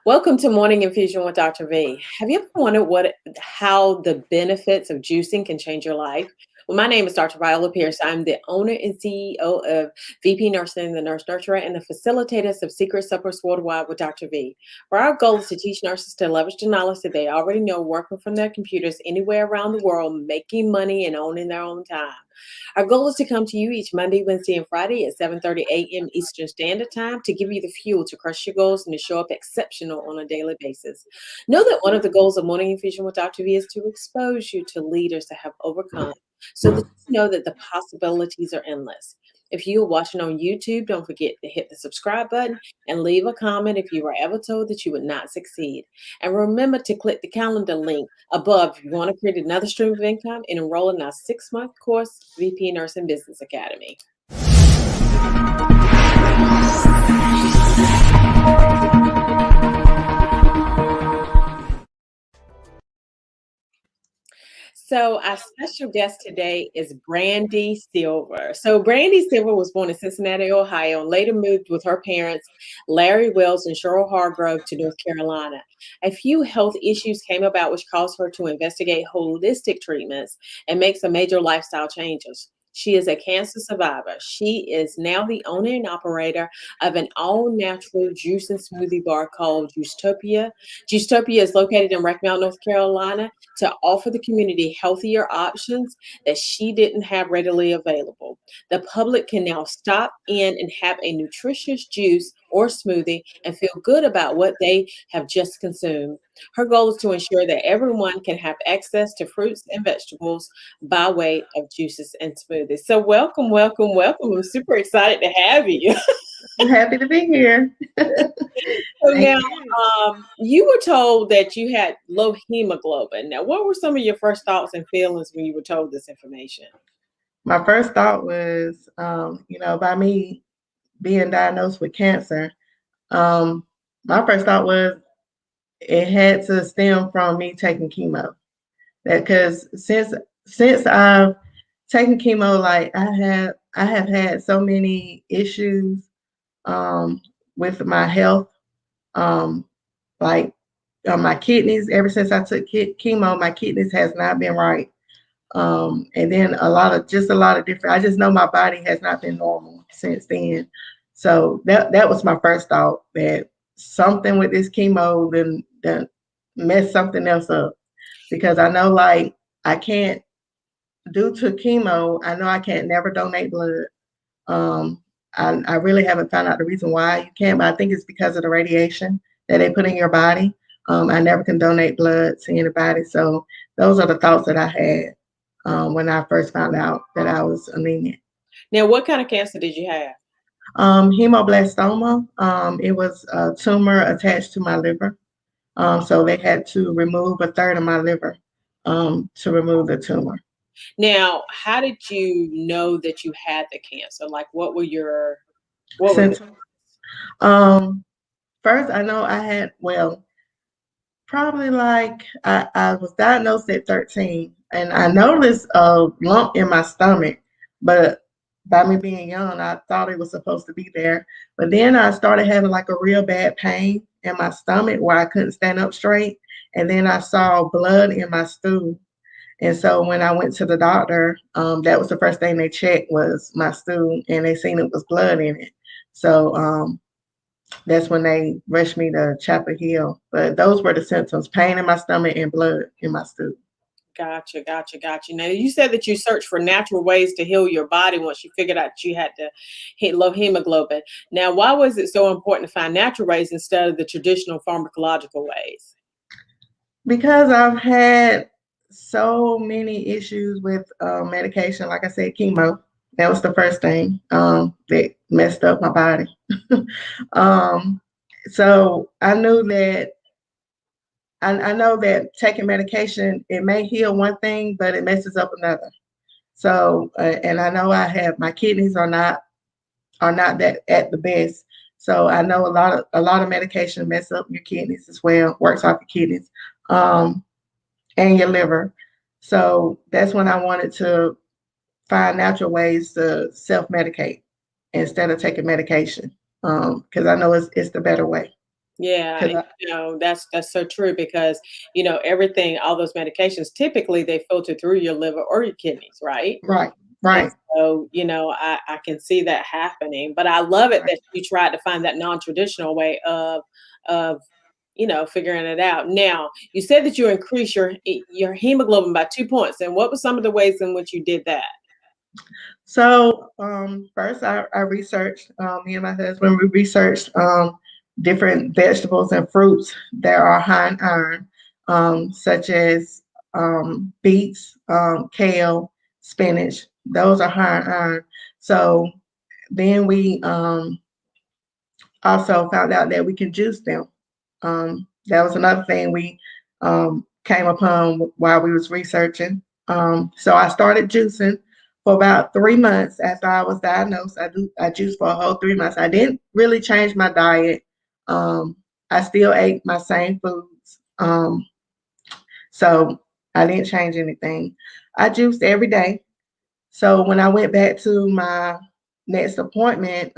Welcome to Morning Infusion with Dr. V. Have you ever wondered how the benefits of juicing can change your life? Well, my name is Dr. Viola Pierce. I'm the owner and CEO of VP Nursing, the Nurse Nurturer, and the facilitators of Secret Suppers Worldwide with Dr. V. Where our goal is to teach nurses to leverage the knowledge that they already know, working from their computers anywhere around the world, making money and owning their own time. Our goal is to come to you each Monday, Wednesday, and Friday at 7:30 a.m. Eastern Standard Time to give you the fuel to crush your goals and to show up exceptional on a daily basis. Know that one of the goals of Morning Infusion with Dr. V is to expose you to leaders that have overcome so that you know that the possibilities are endless. If you're watching on YouTube, don't forget to hit the subscribe button and leave a comment if you were ever told that you would not succeed. And remember to click the calendar link above if you want to create another stream of income and enroll in our 6-month course, VP Nursing Business Academy. So our special guest today is Brandi Silver. So Brandi Silver was born in Cincinnati, Ohio, and later moved with her parents, Larry Wells and Cheryl Hargrove, to North Carolina. A few health issues came about, which caused her to investigate holistic treatments and make some major lifestyle changes. She is a cancer survivor. She is now the owner and operator of an all-natural juice and smoothie bar called Juicetopia. Juicetopia is located in Rocky Mount, North Carolina, to offer the community healthier options that she didn't have readily available. The public can now stop in and have a nutritious juice or smoothie and feel good about what they have just consumed. Her goal is to ensure that everyone can have access to fruits and vegetables by way of juices and smoothies. So welcome, welcome, welcome. I'm super excited to have you. I'm happy to be here. So Thank now, you. you were told that you had low hemoglobin. Now, what were some of your first thoughts and feelings when you were told this information? My first thought was, by me being diagnosed with cancer, um, my first thought was it had to stem from me taking chemo. That because since I've taken chemo, like I have had so many issues with my health, um, like my kidneys. Ever since I took chemo, my kidneys has not been right. And then a lot of different. I just know my body has not been normal since then. So that was my first thought, that something with this chemo then messed something else up, because I know, like, I can't, due to chemo, I know I can't never donate blood. Um, I really haven't found out the reason why you can't, but I think it's because of the radiation that they put in your body. I never can donate blood to anybody. So those are the thoughts that I had when I first found out that I was anemic. Now, what kind of cancer did you have? Hemoblastoma. It was a tumor attached to my liver. So they had to remove a third of my liver to remove the tumor. Now, how did you know that you had the cancer? Like, what were the, Since um, first, I know I had, well, probably like I was diagnosed at 13, and I noticed a lump in my stomach, but by me being young, I thought it was supposed to be there. But then I started having like a real bad pain in my stomach where I couldn't stand up straight. And then I saw blood in my stool. And so when I went to the doctor, that was the first thing they checked was my stool, and they seen it was blood in it. So that's when they rushed me to Chapel Hill. But those were the symptoms: pain in my stomach and blood in my stool. gotcha, gotcha, gotcha. Now, you said that you searched for natural ways to heal your body once you figured out you had to hit low hemoglobin. Now, why was it so important to find natural ways instead of the traditional pharmacological ways? Because I've had so many issues with medication. Like I said, chemo. That was the first thing that messed up my body. um, so I know that taking medication, it may heal one thing, but it messes up another. So, and I know I have, my kidneys are not that at the best. So I know a lot of medication mess up your kidneys as well, works off your kidneys, um, and your liver. So that's when I wanted to find natural ways to self medicate instead of taking medication, because I know it's the better way. Yeah, Cause and, that's so true because, everything, all those medications, typically they filter through your liver or your kidneys, right? right, And right, so, I can see that happening, but I love it right. that you tried to find that non-traditional way of, figuring it out. Now, you said that you increase your hemoglobin by 2 points, and what were some of the ways in which you did that? So first, I researched. Me and my husband we researched different vegetables and fruits that are high in iron, such as beets, kale, spinach. Those are high in iron. So then we also found out that we can juice them. That was another thing we came upon while we was researching. So I started juicing for about 3 months after I was diagnosed. I juiced for a whole 3 months. I didn't really change my diet. I still ate my same foods. So I didn't change anything. I juiced every day. So when I went back to my next appointment,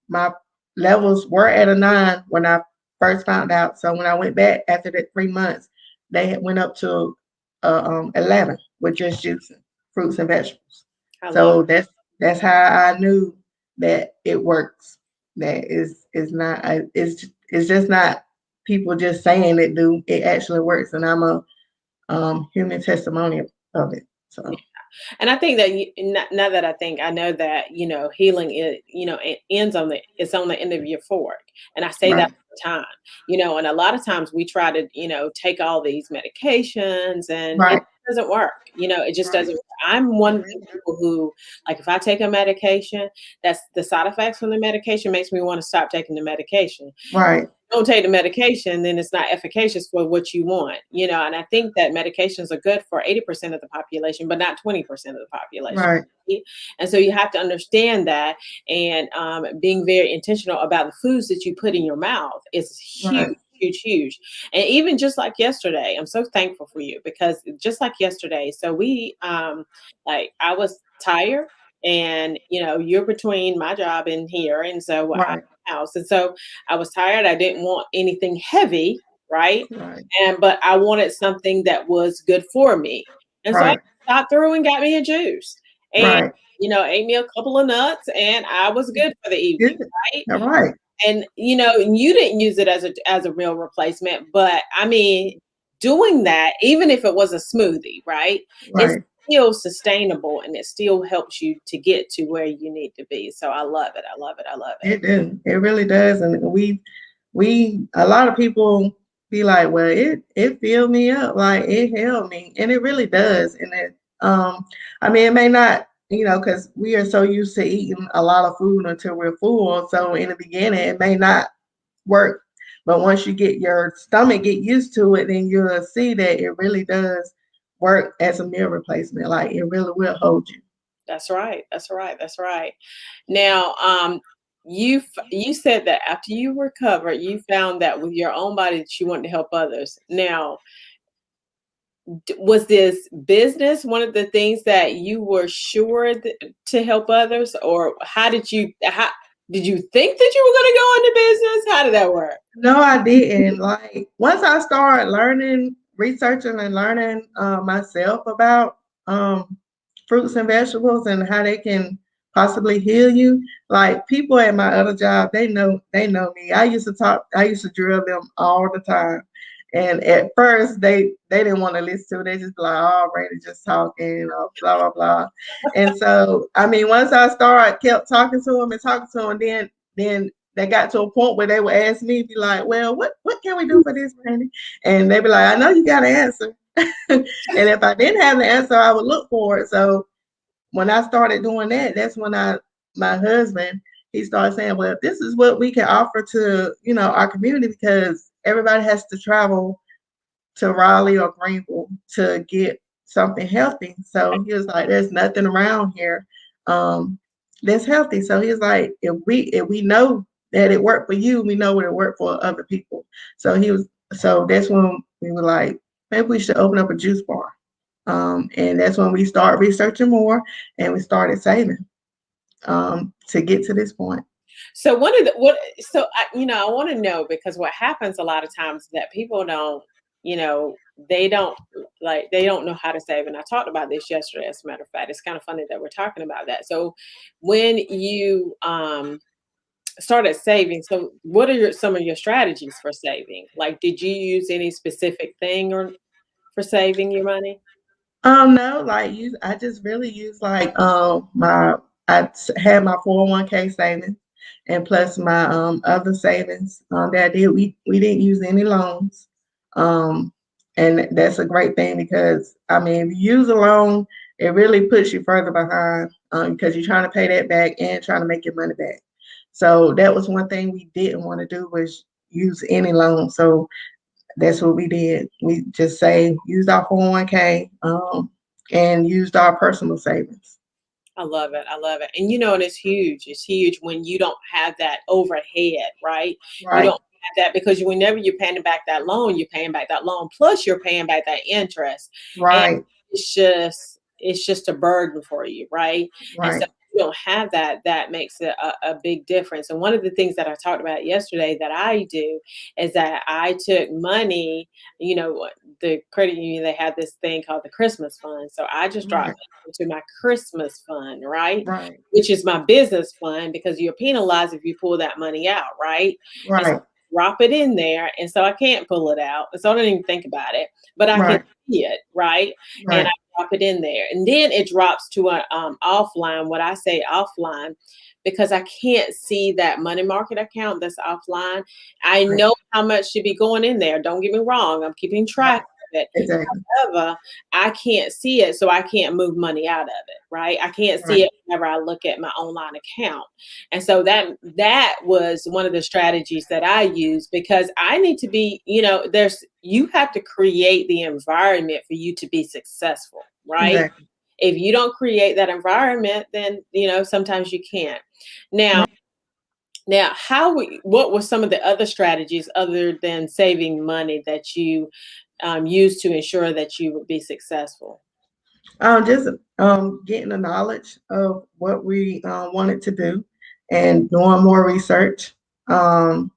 my levels were at a 9 when I first found out. So when I went back after the 3 months, they had went up to 11 with just juicing fruits and vegetables. I love So that's how I knew that it works. That is not it's just not people just saying it do. It actually works, and I'm a human testimonial of it. it. So And I think that now that I know that healing is it ends on it's on the end of your fork, and I say that right, all the time. And a lot of times we try to take all these medications, and it right, doesn't work. It just right. doesn't work. I'm one of the people who, like, if I take a medication, that's the side effects from the medication makes me want to stop taking the medication. Right, Don't take the medication, then it's not efficacious for what you want, and I think that medications are good for 80% of the population, but not 20% of the population. right, Right? And so you have to understand that, and being very intentional about the foods that you put in your mouth is huge. right, Huge, huge. And even just like yesterday, I'm so thankful for you because just like yesterday, so like I was tired, and you're between my job and here, and so I right, house. And so I was tired. I didn't want anything heavy, right? right, But I wanted something that was good for me. And so I right, stopped through and got me a juice. And right. ate me a couple of nuts, and I was good for the evening, Good. right? All right, And you didn't use it as a real replacement, but I mean, doing that, even if it was a smoothie, right? It's right. still sustainable, and it still helps you to get to where you need to be. So I love it. I love it. I love it. It do. It really does. And we a lot of people be like, well, it filled me up, like it held me, and it really does. And I mean, it may not, because we are so used to eating a lot of food until we're full. So in the beginning, it may not work, but once you get your stomach get used to it, then you'll see that it really does work as a meal replacement. Like it really will hold you. That's right. That's right. That's right. Now, you said that after you recovered, you found that with your own body that you wanted to help others. Now, was this business one of the things that you were sure to help others, or how did you think that you were going to go into business? How did that work? No, I didn't. Like once I started learning, researching and learning myself about fruits and vegetables and how they can possibly heal you. Like people at my other job, they know me. I used to drill them all the time. And at first they didn't want to listen to it. They just be like, oh, Brady just talking, blah, blah, blah. And so I mean, once I started kept talking to them and talking to them, then they got to a point where they would ask me, be like, well, what can we do for this, Brandy? And they'd be like, I know you got an answer. And if I didn't have the answer, I would look for it. So when I started doing that, that's when my husband, he started saying, well, this is what we can offer to, our community because everybody has to travel to Raleigh or Greenville to get something healthy. So he was like, there's nothing around here that's healthy. So he's like, if we know that it worked for you, we know what it worked for other people. So that's when we were like, maybe we should open up a juice bar. And that's when we started researching more and we started saving to get to this point. So one of the what so I want to know because what happens a lot of times that people don't, you know, they don't they don't know how to save. And I talked about this yesterday, as a matter of fact. It's kind of funny that we're talking about that. So when you started saving, so what are some of your strategies for saving? Like did you use any specific thing or for saving your money? No, like you, I just really use like had my 401k savings and plus my other savings that I did. We didn't use any loans. Um and that's a great thing because I mean if you use a loan, it really puts you further behind because you're trying to pay that back and trying to make your money back. So that was one thing we didn't want to do was use any loan. So that's what we did. We just say used our 401k and used our personal savings. I love it. I love it. And and it's huge. It's huge when you don't have that overhead, right? You don't Right, have that because whenever you're paying back that loan, you're paying back that loan, plus you're paying back that interest. And right, it's just a burden for you, right? And so right, if you don't have that, that makes a big difference. And one of the things that I talked about yesterday that I do is that I took money, the credit union, they had this thing called the Christmas fund. So I just dropped right, into my Christmas fund, right? right, Which is my business fund because you're penalized if you pull that money out, right? And so right, drop it in there. And so I can't pull it out. And so I don't even think about it, but I can right, see it, right? And I right, drop it in there. And then it drops to a offline, what I say offline, because I can't see that money market account that's offline. I right, know how much should be going in there. Don't get me wrong. I'm keeping track right. of it. Exactly. However, I can't see it, so I can't move money out of it, right? I can't see Right, it whenever I look at my online account. And so that was one of the strategies that I use because I need to be, you have to create the environment for you to be successful, right? exactly. If you don't create that environment, then sometimes you can't. Now, Right. what were some of the other strategies other than saving money that you used to ensure that you would be successful? Just getting the knowledge of what we wanted to do and doing more research um,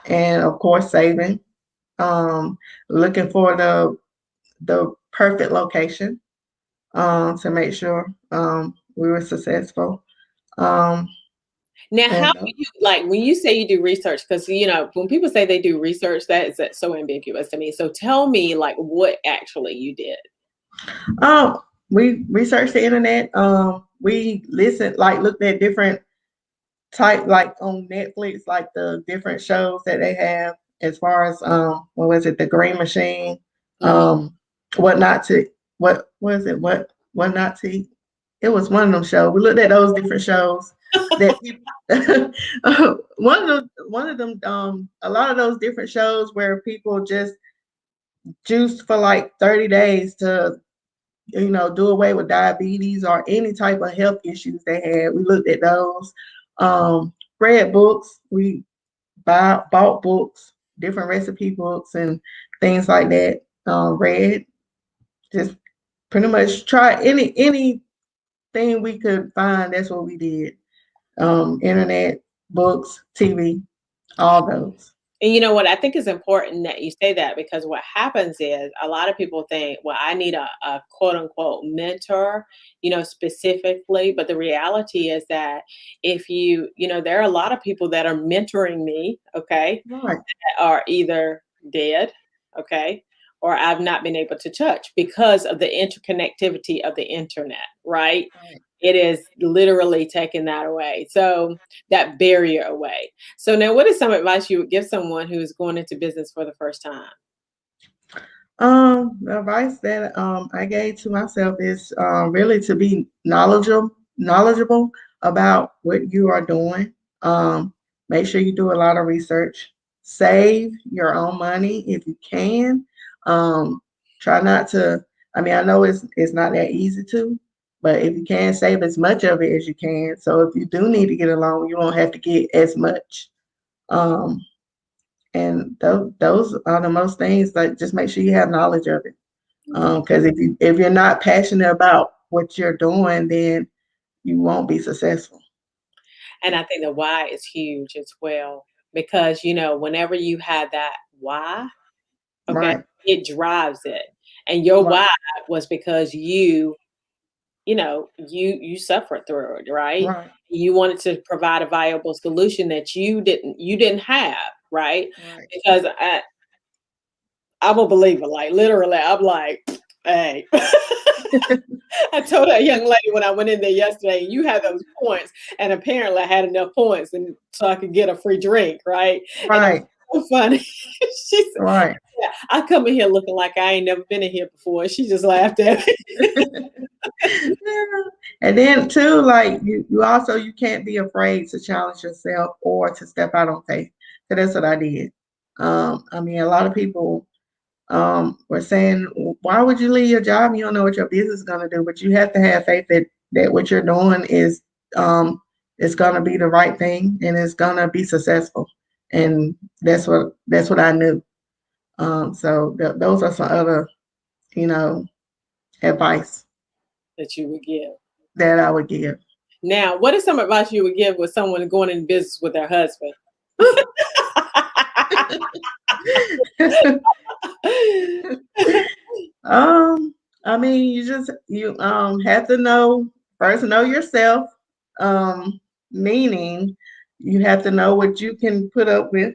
and of course saving, um, looking for the perfect location to make sure we were successful. Um, Now, how and do you like when you say you do research? Because when people say they do research, that's so ambiguous to me. So tell me, like, what actually you did. um, we researched the internet. We listened, like looked at different type, like on Netflix, like the different shows that they have as far as what was it, The Green Machine, Mhm. um, what not to, what was it, what not to eat. It was one of them shows. We looked at those different shows that people, one of them a lot of those different shows where people just juiced for like 30 days to do away with diabetes or any type of health issues they had. We looked at those. Read books. We bought books, different recipe books and things like that. Read, just pretty much try anything we could find. That's what we did. Internet, books, TV, all those. And you know what? I think it's important that you say that because what happens is a lot of people think, well, I need a quote unquote mentor, specifically. But the reality is that if there are a lot of people that are mentoring me, okay, Right, that are either dead, okay, or I've not been able to touch because of the interconnectivity of the internet, right? right. It is literally taking that away. So that barrier away. So now what is some advice you would give someone who is going into business for the first time? The advice that I gave to myself is really to be knowledgeable about what you are doing. Make sure you do a lot of research. Save your own money if you can. Um, Try not to. I mean, I know it's not that easy to, but if you can save as much of it as you can, so if you do need to get a loan, you won't have to get as much. Um, and those are the most things. Like just make sure you have knowledge of it. Because if you're not passionate about what you're doing, then you won't be successful. And I think the why is huge as well because, whenever you had that why, okay, Right. it drives it. And your Right. why was because you suffered through it, right? Right. You wanted to provide a viable solution that you didn't have, right? Right. Because I'm a believer, like literally, I'm like, hey. I told that young lady when I went in there yesterday, you had those points, and apparently I had enough points, and so I could get a free drink, right? And it Right. was so funny. She said, Right. "Yeah, I come in here looking like I ain't never been in here before." And she just laughed at me. Yeah. And then too, like you also you can't be afraid to challenge yourself or to step out on faith. So that's what I did. I mean, a lot of people were saying, why would you leave your job? You don't know what your business is gonna do, but you have to have faith that what you're doing um is gonna be the right thing and it's gonna be successful. And that's what I knew. So those are some other, you know, advice That you would give. that I would give. Now, what is some advice you would give with someone going in business with their husband? Um, I mean, you have to know yourself. Meaning you have to know what you can put up with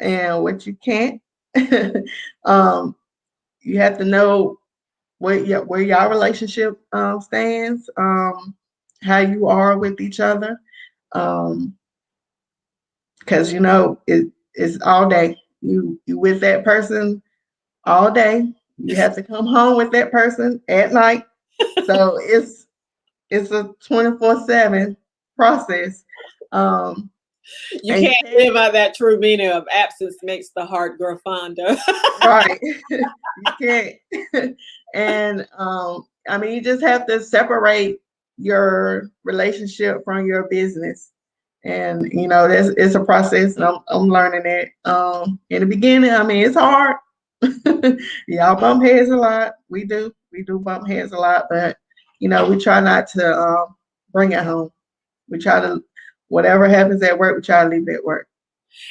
and what you can't. um, you have to know where your relationship stands, how you are with each other. Um, because it's all day. You with that person all day. You have to come home with that person at night. So it's a 24/7 process. Um, You and can't you can't live out that true meaning of absence makes the heart grow fonder. right. You can't. And I mean you just have to separate your relationship from your business. And that's it's a process and I'm learning it. In the beginning, I mean it's hard. Y'all bump heads a lot. We do bump heads a lot, but we try not to bring it home. We try to whatever happens at work, we try to leave it at work.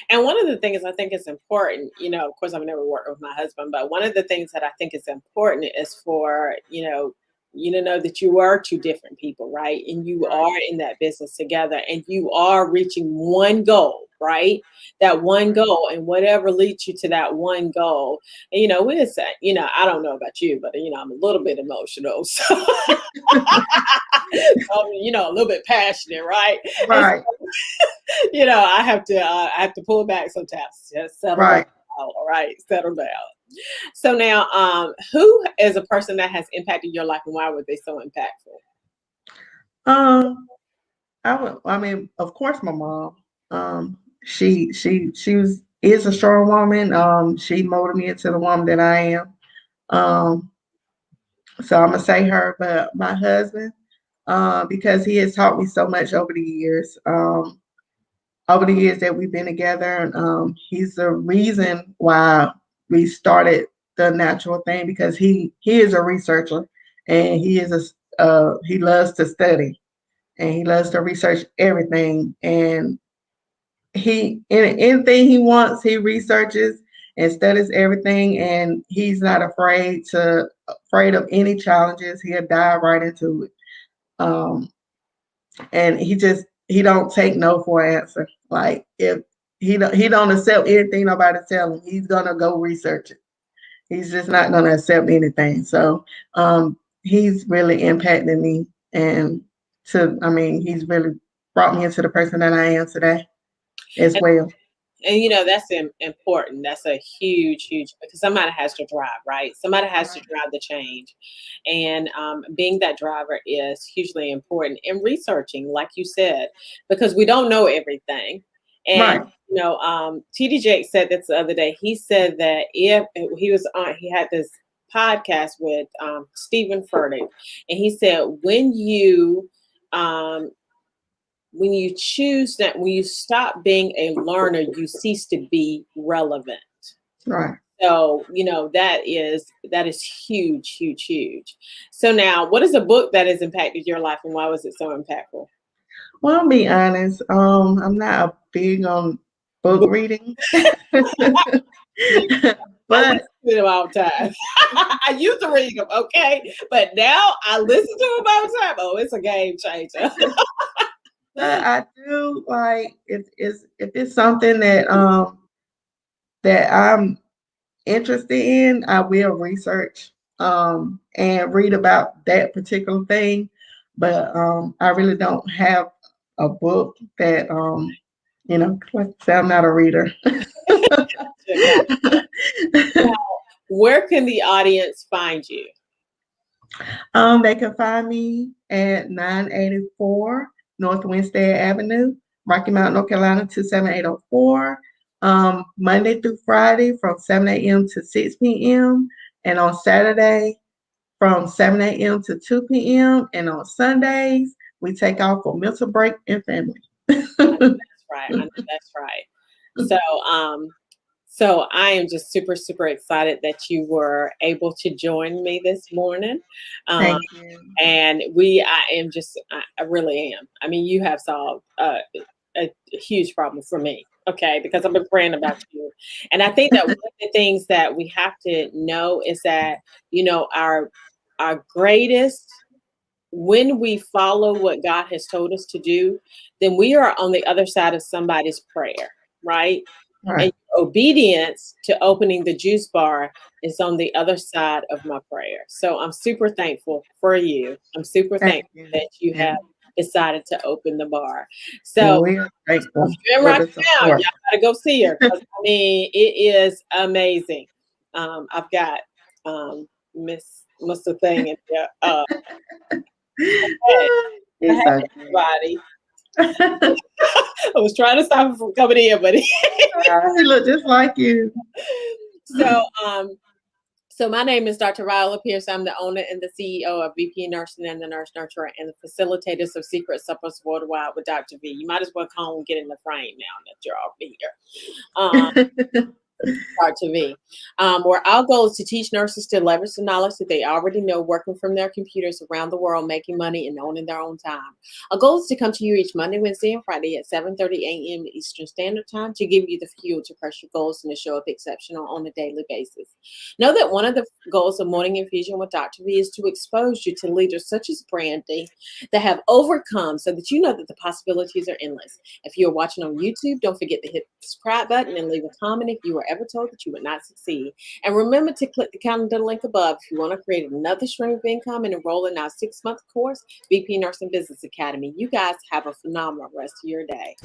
And one of the things I think is important, of course, I've never worked with my husband, but one of the things that I think is important is for, you to know that you are two different people, right? And you Right. are in that business together and you are reaching one goal, right? That one Right. goal and whatever leads you to that one goal. And, it's, I don't know about you, but, I'm a little bit emotional. So, a little bit passionate, right? And Right. I have to pull back sometimes. Just settle down. Right. All right, settle down. So now, who is a person that has impacted your life, and why were they so impactful? Um, I mean, of course, my mom. She was is a strong woman. She molded me into the woman that I am. Um, so I'm gonna say her, but my husband, because he has taught me so much over the years. Over the years that we've been together, and he's the reason why we started the natural thing because he is a researcher and he loves to study and he loves to research everything. And anything he wants, he researches and studies everything. And he's not afraid of any challenges. He'll dive right into it. Um, and he don't take no for an answer. Like if he don't accept anything nobody tell him, he's gonna go research it. He's just not gonna accept anything. So he's really impacted me and I mean, he's really brought me into the person that I am today as well. And that's important. That's a huge, huge because somebody has to drive, right? Somebody has to Right. drive the change, and being that driver is hugely important. And researching, like you said, because we don't know everything. And Right. TD Jake said this the other day. He said that if he was on, he had this podcast with Stephen Furtick, and he said um, when you choose that, when you stop being a learner, you cease to be relevant. Right. So, that is huge, huge, huge. So now, what is a book that has impacted your life and why was it so impactful? Well, I'll be honest. I'm not a big on book Book reading, me. I listen but to them all the time. I used to read them, okay? But now I listen to them all the time. Oh, it's a game changer. I do like if it's something that I'm interested in, I will research and read about that particular thing. But I really don't have a book that like I say, I'm not a reader. Gotcha, gotcha. Now, where can the audience find you? They can find me at 984 North Winstead Avenue, Rocky Mount, North Carolina 27804. Monday through Friday from 7 a.m. to 6 p.m. and on Saturday from 7 a.m. to 2 p.m. And on Sundays, we take off for mental break and family. That's right. I know that's right. So, so I am just super, super excited that you were able to join me this morning. Um, Thank you. and I am just, I really am. I mean, you have solved a huge problem for me. Okay, because I've been praying about you, and I think that one of the things that we have to know is that our greatest when we follow what God has told us to do, then we are on the other side of somebody's prayer, right? And Right. obedience to opening the juice bar is on the other side of my prayer. So I'm super thankful for you. I'm super Thank thankful you. that you And have decided to open the bar. well, So we are if grateful you're in for Rocky the Mount, support. y'all gotta go see her because I mean it is amazing. I've got Mr. Thing in there. Hey, It's hey, okay. everybody. I was trying to stop him from coming in, but He look just like you. so so my name is Dr. Viola Pierce. I'm the owner and the CEO of VP Nursing and the Nurse Nurturer and the facilitators of Secret Suppers Worldwide with Dr. V. You might as well call and get in the frame now that you're all here. Um, Start to me. Where our goal is to teach nurses to leverage the knowledge that they already know working from their computers around the world, making money and owning their own time. Our goal is to come to you each Monday, Wednesday, and Friday at 7:30 a.m. Eastern Standard Time to give you the fuel to crush your goals and to show up exceptional on a daily basis. Know that one of the goals of Morning Infusion with Dr. V is to expose you to leaders such as Brandi that have overcome so that you know that the possibilities are endless. If you're watching on YouTube, don't forget to hit the subscribe button and leave a comment if you were ever told that you would not succeed. And remember to click the calendar link above if you want to create another stream of income and enroll in our 6-month course, VP Nursing Business Academy. You guys have a phenomenal rest of your day.